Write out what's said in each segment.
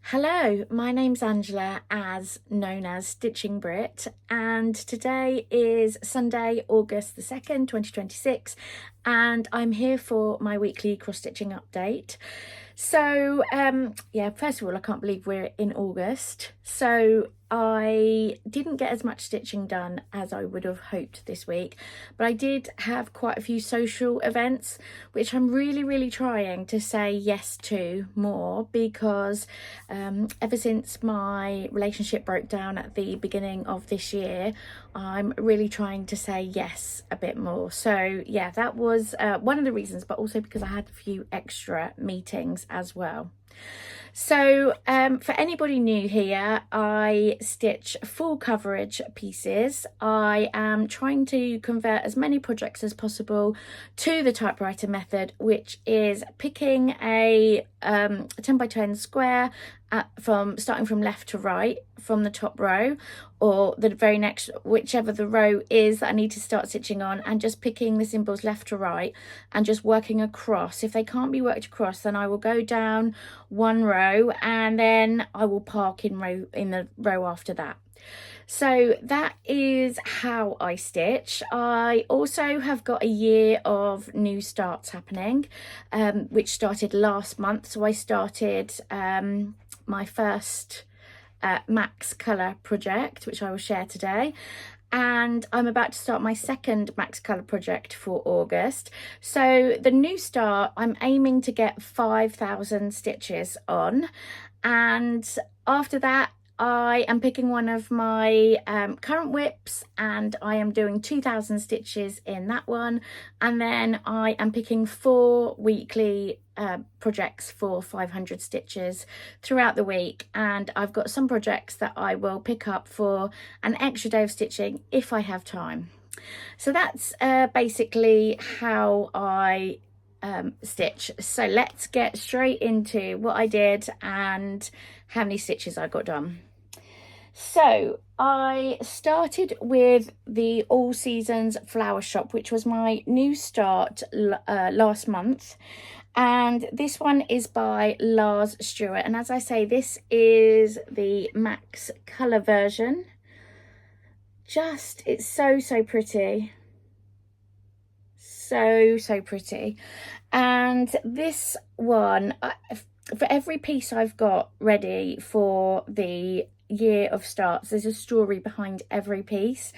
Hello, my name's Angela, as known as Stitching Brit, and today is Sunday, August the 2nd, 2026, and I'm here for my weekly cross-stitching update. So, yeah, first of all, I can't believe we're in August. So I didn't get as much stitching done as I would have hoped this week, but I did have quite a few social events, which I'm really trying to say yes to more because ever since my relationship broke down at the beginning of this year, I'm really trying to say yes a bit more. So yeah, that was one of the reasons, but also because I had a few extra meetings as well. So for anybody new here, I stitch full coverage pieces. I am trying to convert as many projects as possible to the typewriter method, which is picking a 10 by 10 square starting from left to right from the top row, or the very next, whichever the row is that I need to start stitching on, and just picking the symbols left to right and just working across. If they can't be worked across, then I will go down one row and then I will park in the row after that. So that is how I stitch. I also have got a year of new starts happening, which started last month. So I started my first Max Colour project, which I will share today. And I'm about to start my second Max Colour project for August. So the new start, I'm aiming to get 5,000 stitches on. And after that, I am picking one of my current whips and I am doing 2,000 stitches in that one. And then I am picking 4 weekly projects for 500 stitches throughout the week. And I've got some projects that I will pick up for an extra day of stitching if I have time. So that's basically how I stitch. So let's get straight into what I did and how many stitches I got done. So I started with the All Seasons Flower Shop, which was my new start last month. And this one is by Lars Stewart. And as I say, this is the Max Colour version. It's so pretty. So pretty. And this one, for every piece I've got ready for the year of starts, there's a story behind every piece.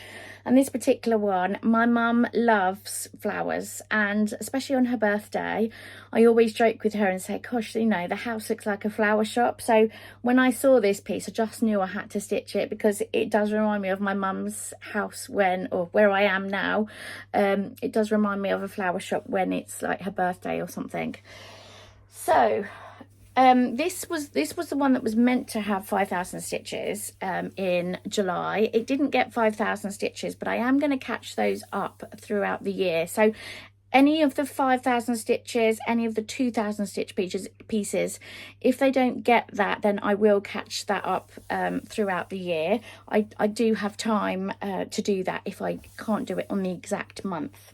And this particular one, my mum loves flowers, and especially on her birthday, I always joke with her and say, gosh, you know, the house looks like a flower shop. So when I saw this piece, I just knew I had to stitch it because it does remind me of my mum's house where I am now. It does remind me of a flower shop when it's like her birthday or something. So this was the one that was meant to have 5,000 stitches in July. It didn't get 5,000 stitches, but I am going to catch those up throughout the year. So any of the 5,000 stitches, any of the 2,000 stitch pieces, if they don't get that, then I will catch that up throughout the year. I do have time to do that if I can't do it on the exact month.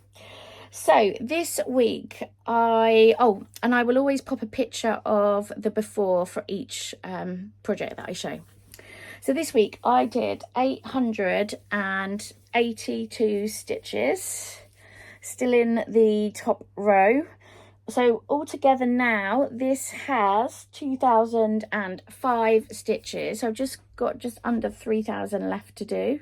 So this week and I will always pop a picture of the before for each project that I show. So this week I did 882 stitches, still in the top row. So altogether now this has 2,005 stitches. So I've just got just under 3,000 left to do.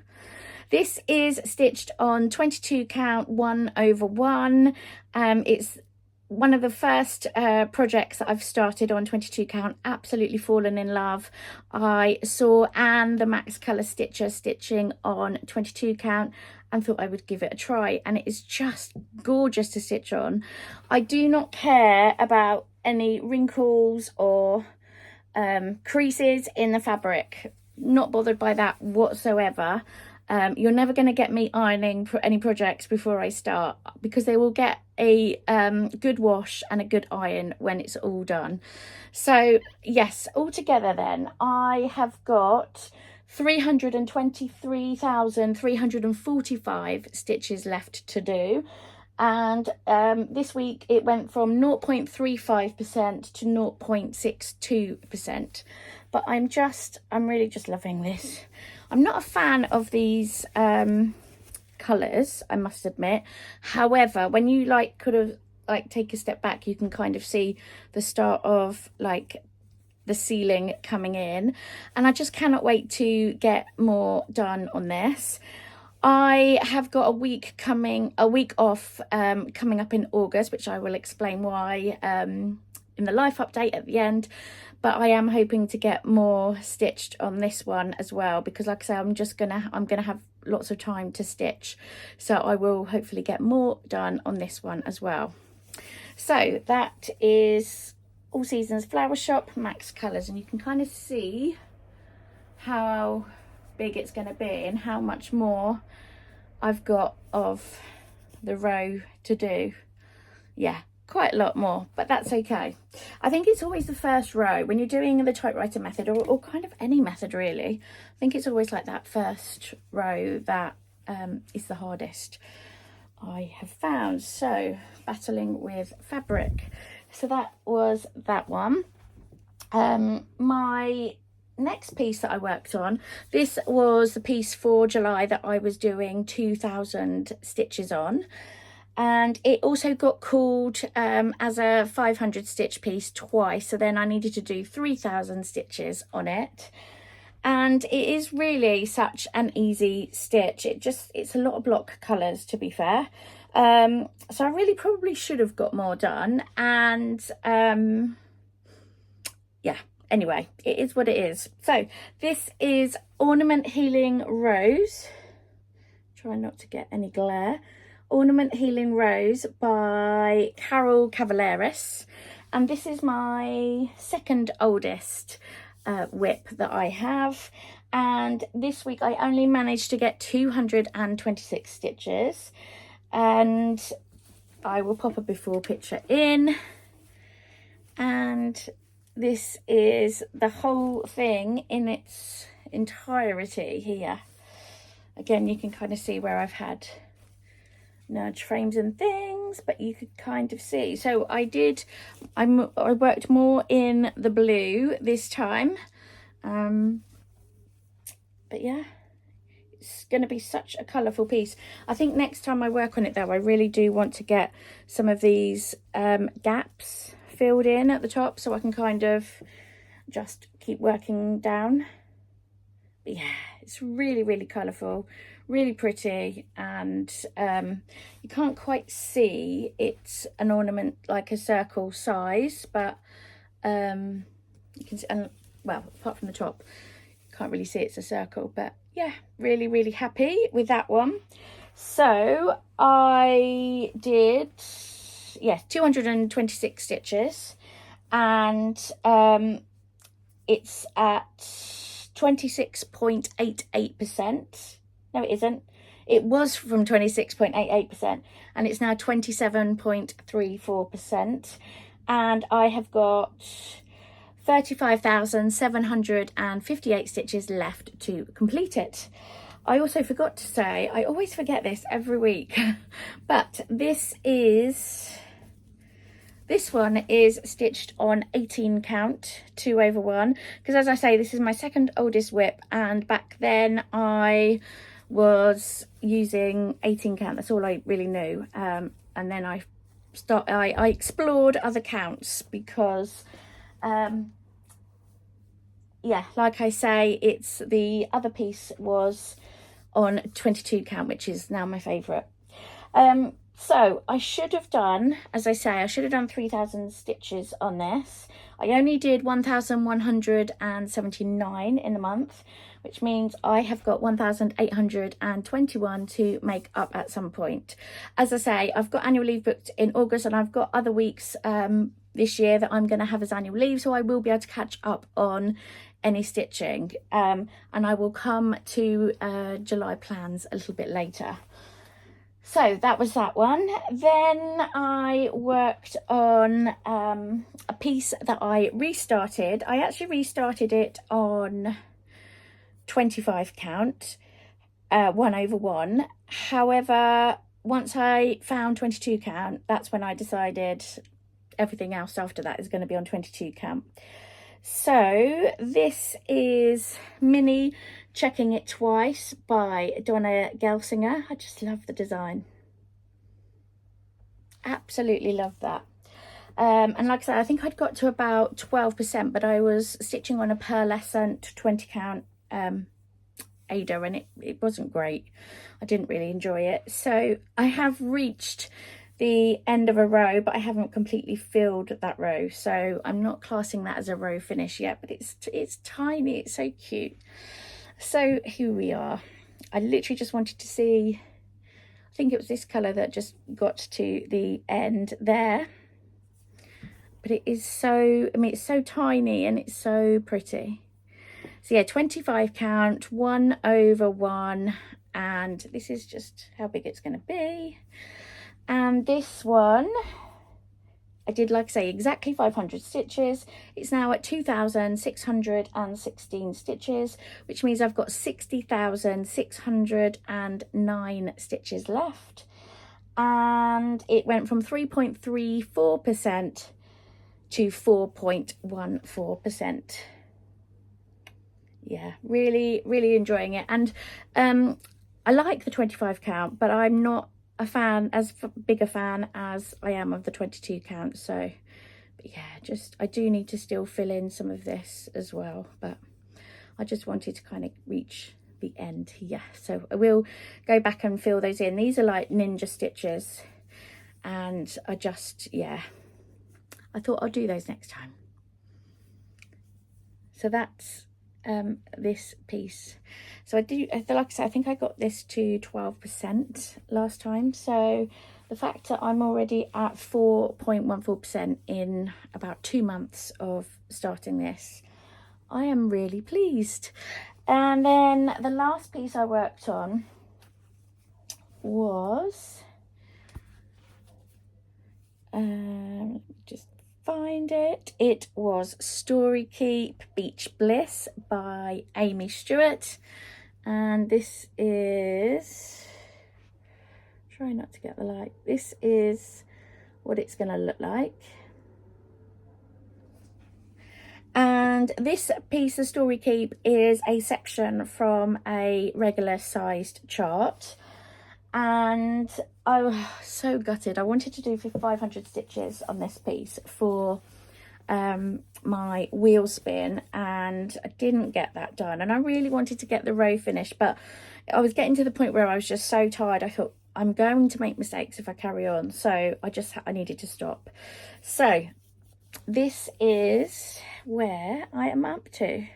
This is stitched on 22 count 1/1. It's one of the first projects that I've started on 22 count, absolutely fallen in love. I saw Anne, the Max Colour Stitcher, stitching on 22 count and thought I would give it a try, and it is just gorgeous to stitch on. I do not care about any wrinkles or creases in the fabric, not bothered by that whatsoever. You're never going to get me ironing any projects before I start, because they will get a good wash and a good iron when it's all done. So yes, altogether then I have got 323,345 stitches left to do. And this week it went from 0.35% to 0.62%. But I'm really just loving this. I'm not a fan of these colours, I must admit. However, when you take a step back, you can kind of see the start of like the ceiling coming in, and I just cannot wait to get more done on this. I have got a week off coming up in August, which I will explain why in the life update at the end. But I am hoping to get more stitched on this one as well, because like I say, I'm gonna have lots of time to stitch, so I will hopefully get more done on this one as well. So that is All Seasons Flower Shop Max Colours, and you can kind of see how big it's going to be and how much more I've got of the row to do. Yeah, quite a lot more, but that's okay. I think it's always the first row when you're doing the typewriter method, or kind of any method really. I think it's always like that first row that is the hardest, I have found. So battling with fabric. So that was that one. My next piece that I worked on, this was the piece for July that I was doing 2,000 stitches on, and it also got called as a 500 stitch piece twice, so then I needed to do 3,000 stitches on it. And it is really such an easy stitch. It's a lot of block colours, to be fair. So I really probably should have got more done, and yeah, anyway, it is what it is. So this is Ornament Healing Rose. Try not to get any glare. Ornament Healing Rose by Carol Cavaleris, and this is my second oldest whip that I have, and this week I only managed to get 226 stitches, and I will pop a before picture in, and this is the whole thing in its entirety here. Again, you can kind of see where I've had nudge frames and things, but you could kind of see. So I worked more in the blue this time, but yeah, it's going to be such a colourful piece. I think next time I work on it though, I really do want to get some of these gaps filled in at the top, so I can kind of just keep working down. But yeah, it's really colourful, really pretty, and you can't quite see it's an ornament like a circle size, but you can see, and well, apart from the top, you can't really see it's a circle. But yeah, really happy with that one. So I did 226 stitches, and it's at 26.88%. No, it isn't. It was from 26.88%, and it's now 27.34%. And I have got 35,758 stitches left to complete it. I also forgot to say, I always forget this every week, but this one is stitched on 18 count 2/1, because as I say, this is my second oldest whip, and back then I was using 18 count. That's all I really knew, and then I explored other counts because yeah, like I say, it's the other piece was on 22 count, which is now my favorite. So I should have done, as I say, I should have done 3,000 stitches on this. I only did 1,179 in the month, which means I have got 1,821 to make up at some point. As I say, I've got annual leave booked in August, and I've got other weeks this year that I'm going to have as annual leave, so I will be able to catch up on any stitching, and I will come to July plans a little bit later. So that was that one. Then I worked on a piece that I restarted. I actually restarted it on 25 count, 1/1. However, once I found 22 count, that's when I decided everything else after that is going to be on 22 count. So this is Mini Checking It Twice by Donna Gelsinger. I just love the design. Absolutely love that. And like I said, I think I'd got to about 12%, but I was stitching on a pearlescent 20 count Ada, and it wasn't great. I didn't really enjoy it. So I have reached the end of a row, but I haven't completely filled that row, so I'm not classing that as a row finish yet, but it's tiny, it's so cute. So here we are. I literally just wanted to see, I think it was this colour that just got to the end there, but it is so, I mean, it's so tiny and it's so pretty. So yeah, 25 count, 1 over 1, and this is just how big it's going to be. And this one, I did, like I say, exactly 500 stitches. It's now at 2,616 stitches, which means I've got 60,609 stitches left. And it went from 3.34% to 4.14%. Yeah, really enjoying it. And I like the 25 count, but I'm not a fan, as big a fan as I am of the 22 count. So, but yeah, just I do need to still fill in some of this as well, but I just wanted to kind of reach the end here. So I will go back and fill those in. These are like ninja stitches, and I just, yeah, I thought I'll do those next time. So that's this piece. So I do, like I said, I think I got this to 12% last time. So the fact that I'm already at 4.14% in about 2 months of starting this, I am really pleased. And then the last piece I worked on was just find it. It was Story Keep Beach Bliss by Amy Stewart, and this is, try not to get the light, this is what it's going to look like. And this piece of Story Keep is a section from a regular sized chart, and I was so gutted. I wanted to do 500 stitches on this piece for my wheel spin, and I didn't get that done, and I really wanted to get the row finished, but I was getting to the point where I was just so tired. I thought, I'm going to make mistakes if I carry on, so I needed to stop. So this is where I am up to,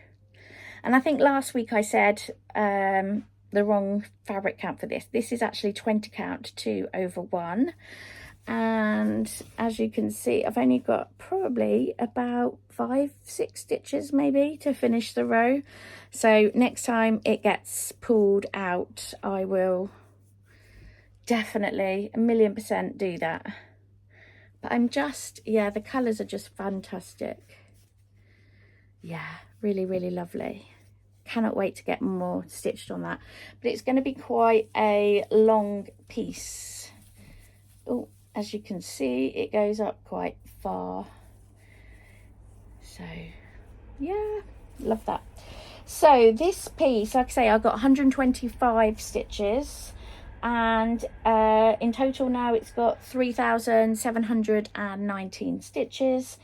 and I think last week I said the wrong fabric count for this. This is actually 20 count 2 over 1, and as you can see, I've only got probably about 5-6 stitches maybe to finish the row. So next time it gets pulled out, I will definitely 1,000,000% do that. But I'm just, yeah, the colours are just fantastic. Yeah, really lovely. Cannot wait to get more stitched on that, but it's going to be quite a long piece. Oh, as you can see, it goes up quite far, so yeah, love that. So this piece, like I say, I've got 125 stitches, and in total now it's got 3,719 stitches.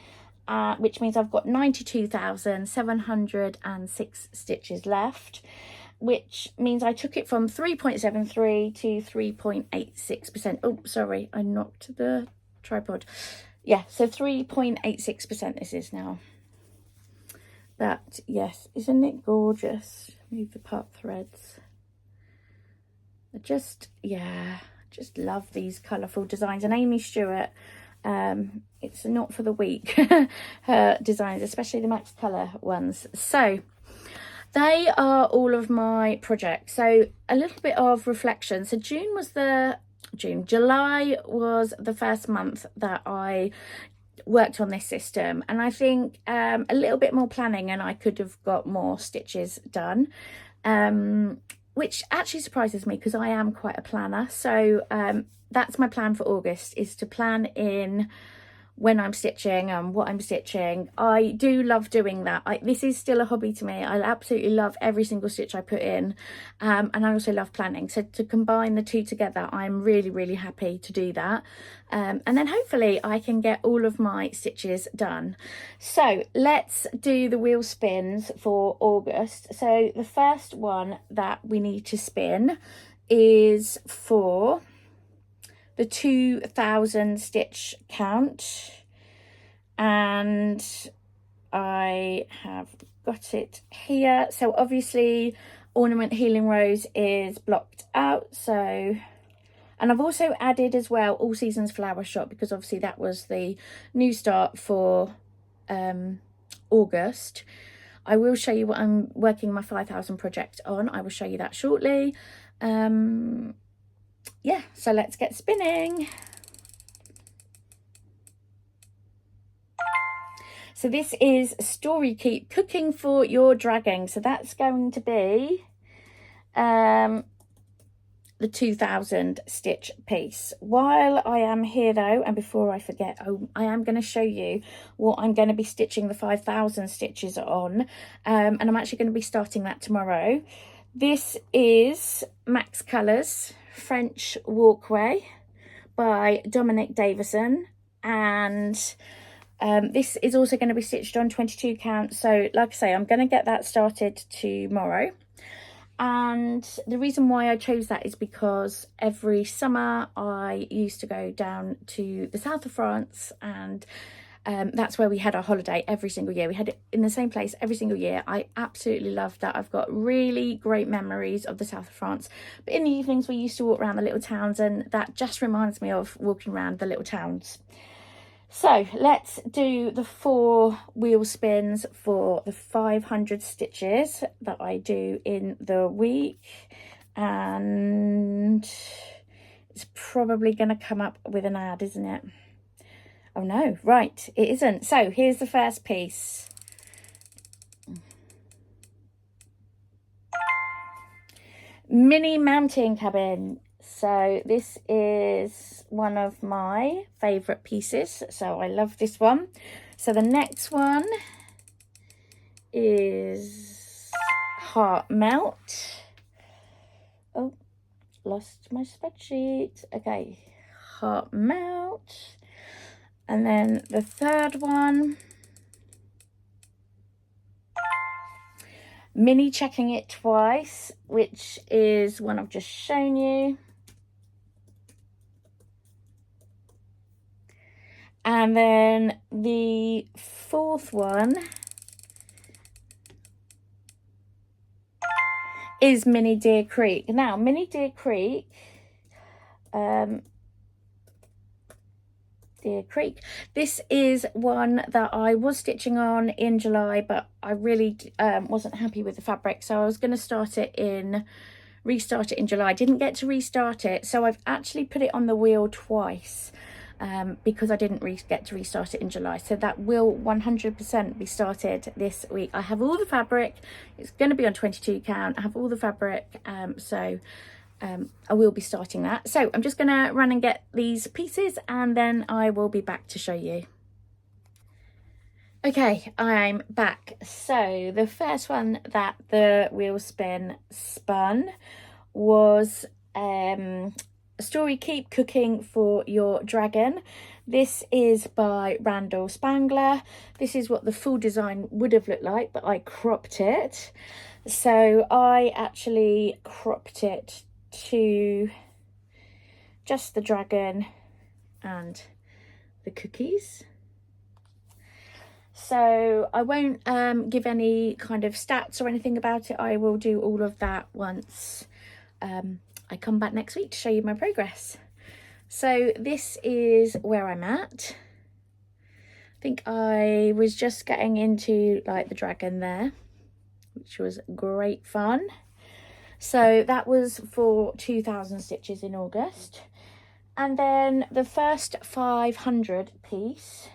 Which means I've got 92,706 stitches left, which means I took it from 3.73 to 3.86%. Oh, sorry, I knocked the tripod. Yeah, so 3.86% this is now. But yes, isn't it gorgeous? Move the part threads. I just, yeah, just love these colourful designs. And Amy Stewart, it's not for the weak, her designs, especially the Max Colour ones. So they are all of my projects. So a little bit of reflection. So July was the first month that I worked on this system, and I think a little bit more planning and I could have got more stitches done. which actually surprises me because I am quite a planner. So that's my plan for August, is to plan in when I'm stitching and what I'm stitching. I do love doing that. This is still a hobby to me. I absolutely love every single stitch I put in, and I also love planning. So to combine the two together, I'm really, really happy to do that. And then hopefully I can get all of my stitches done. So let's do the wheel spins for August. So the first one that we need to spin is for the 2000 stitch count, and I have got it here. So obviously Ornament Healing Rose is blocked out, so, and I've also added as well All Seasons Flower Shop, because obviously that was the new start for August. I will show you what I'm working my 5000 project on. I will show you that shortly. Yeah, so let's get spinning. So this is Story Keep, Cooking for Your Dragon. So that's going to be the 2000 stitch piece. While I am here though, and before I forget, I am going to show you what I'm going to be stitching the 5000 stitches on, and I'm actually going to be starting that tomorrow. This is Max Colours French Walkway by Dominic Davison, and this is also going to be stitched on 22 count. So like I say, I'm going to get that started tomorrow. And the reason why I chose that is because every summer I used to go down to the south of France, and that's where we had our holiday every single year. We had it in the same place every single year. I absolutely loved that. I've got really great memories of the south of France. But in the evenings we used to walk around the little towns, and that just reminds me of walking around the little towns. So let's do the 4 wheel spins for the 500 stitches that I do in the week. And it's probably going to come up with an ad, isn't it? Oh no, right, it isn't. So here's the first piece. Mini mountain cabin. So this is one of my favourite pieces, so I love this one. So the next one is Heart Melt. Oh, lost my spreadsheet. Okay, Heart Melt. And then the third one, Mini Checking It Twice, which is one I've just shown you. And then the fourth one is Mini Deer Creek. Now, Mini Deer Creek, this is one that I was stitching on in July, but I really wasn't happy with the fabric, so I was going to restart it in July. I didn't get to restart it, so I've actually put it on the wheel twice. Because I didn't get to restart it in July. So that will 100% be started this week. I have all the fabric. It's going to be on 22 count. I have all the fabric, so I will be starting that. So I'm just going to run and get these pieces, and then I will be back to show you. Okay, I'm back. So the first one that the wheel spin spun was Story Keep, Cooking for Your Dragon. This is by Randall Spangler. This is what the full design would have looked like, but I cropped it. So I actually cropped it to just the dragon and the cookies. So I won't give any kind of stats or anything about it. I will do all of that once I come back next week to show you my progress. So this is where I'm at. I think I was just getting into like the dragon there, which was great fun. So that was for 2000 stitches in August. And then the first 500 piece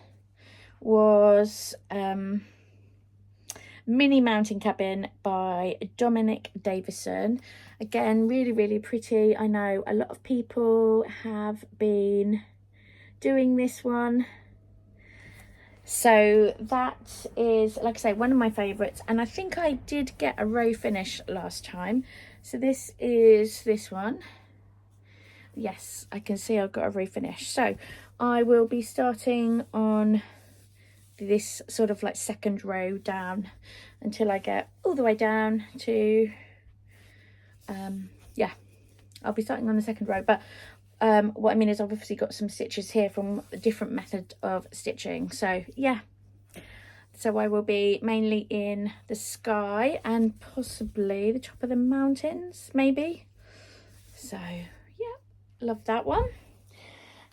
was Mini Mountain Cabin by Dominic Davison. Again, really, really pretty. I know a lot of people have been doing this one. So that is, like I say, one of my favourites. And I think I did get a row finish last time. So this is this one. Yes, I can see I've got a row finish. So I will be starting on this sort of like second row down until I get all the way down to yeah, I'll be starting on the second row. But what I mean is I've obviously got some stitches here from a different method of stitching. So yeah, so I will be mainly in the sky and possibly the top of the mountains, maybe. So yeah, love that one.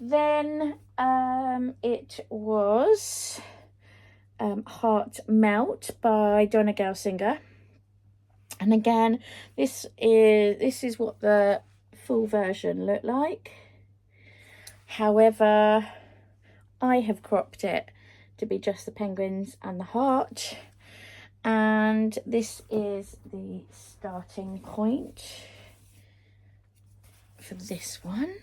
Then it was Heart Melt by Donna Gelsinger. And again, this is what the full version looked like. However, I have cropped it to be just the penguins and the heart. And this is the starting point for this one.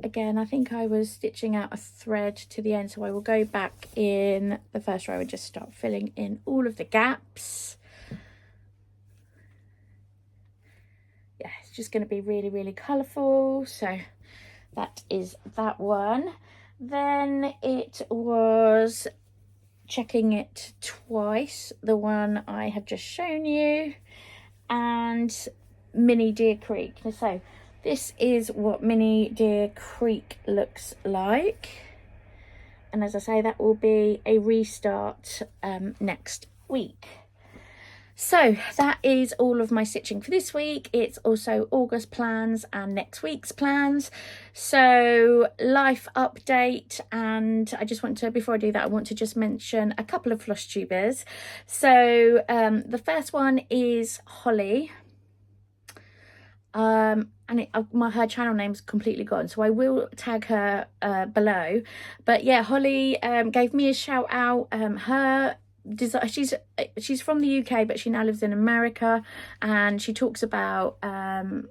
Again, I think I was stitching out a thread to the end, so I will go back in the first row and just start filling in all of the gaps. Yeah, it's just going to be really, really colourful. So that is that one. Then it was Checking It Twice, the one I have just shown you, and Mini Deer Creek. So this is what Mini Deer Creek looks like. And as I say, that will be a restart next week. So that is all of my stitching for this week. It's also August plans and next week's plans. So life update, and I just want to, before I do that, I want to just mention a couple of Flosstubers. So the first one is Holly. And her channel name's completely gone, so I will tag her below. But yeah, Holly gave me a shout out. She's from the UK, but she now lives in America, and she talks about her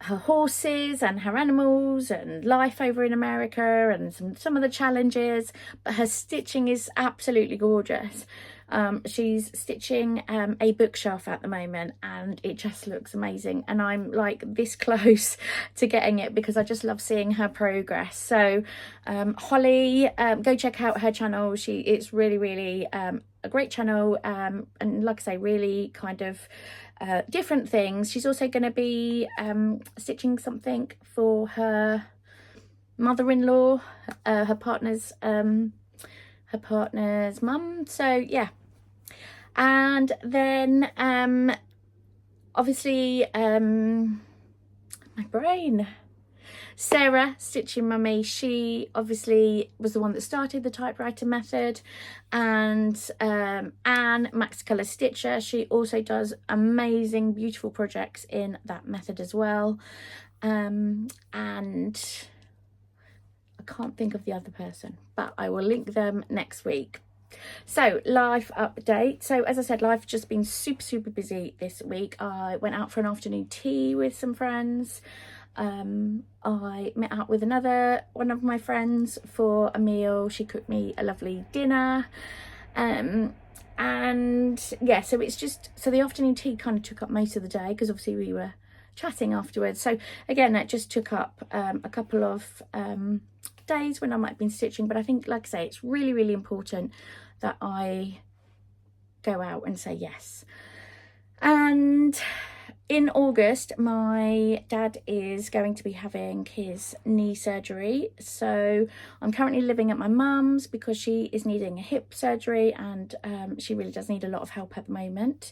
horses and her animals and life over in America and some of the challenges. But her stitching is absolutely gorgeous. She's stitching a bookshelf at the moment, and it just looks amazing, and I'm like this close to getting it because I just love seeing her progress. So Holly, go check out her channel. It's really, really a great channel, and like I say, really kind of different things. She's also going to be stitching something for her mother-in-law, her partner's mum. So yeah. And then obviously my brain, Sarah Stitching Mummy, she obviously was the one that started the typewriter method, and Anne Max Colour Stitcher, she also does amazing beautiful projects in that method as well. And I can't think of the other person, but I will link them next week. So life update. So as I said, life's just been super busy this week. I went out for an afternoon tea with some friends. I met up with one of my friends for a meal. She cooked me a lovely dinner. And yeah, so it's just, so the afternoon tea kind of took up most of the day because obviously we were chatting afterwards. So again, that just took up a couple of days when I might have been stitching. But I think, like I say, it's really, really important that I go out and say yes. And in August, my dad is going to be having his knee surgery. So I'm currently living at my mum's because she is needing a hip surgery, and she really does need a lot of help at the moment.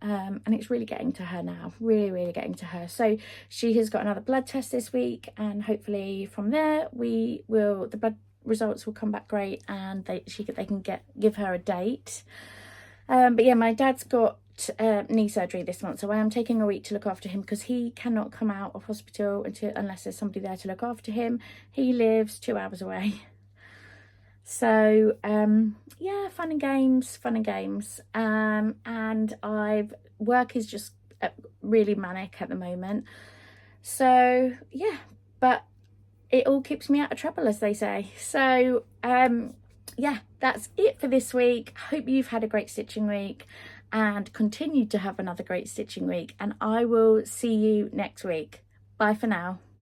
And it's really getting to her now, really getting to her. So she has got another blood test this week, and hopefully from there the blood results will come back great, and they can give her a date. But yeah, my dad's got knee surgery this month, so I am taking a week to look after him because he cannot come out of hospital unless there's somebody there to look after him. He lives 2 hours away. So yeah, fun and games, and work is just really manic at the moment. So yeah, but it all keeps me out of trouble, as they say. So yeah, that's it for this week. Hope you've had a great stitching week and continue to have another great stitching week, and I will see you next week. Bye for now.